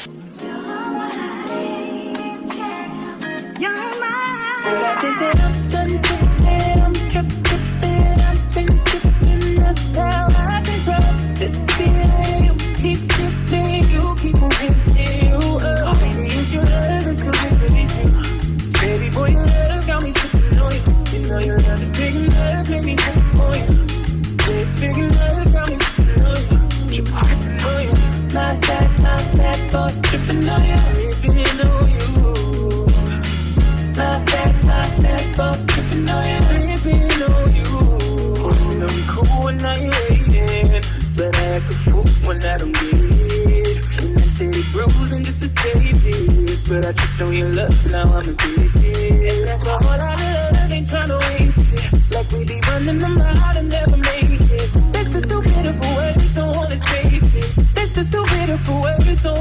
But I think that I'm done tripping, I'm tripping, I've been sipping, that's how I control this feeling. You keep tripping, you keep moving, you up. Baby, it's your love, it's too good to be true. Baby boy, your love got me tripping on you. You know your love is big enough, make me tripping on you. It's big enough, got me tripping on you. Tripping on you. My bad boy, tripping on you, tripping on you. My bad boy, tripping on you, tripping on you. I'm cool when I ain't waiting, but I act a fool when I don't get it. And I say bruising just to say this, but I tripped on your love, now I'm addicted. And that's a whole lot of love, ain't tryna waste it. Like we be running them out and never make it. That's just too bitter for words, don't wanna taste it. That's just too bitter for words, don't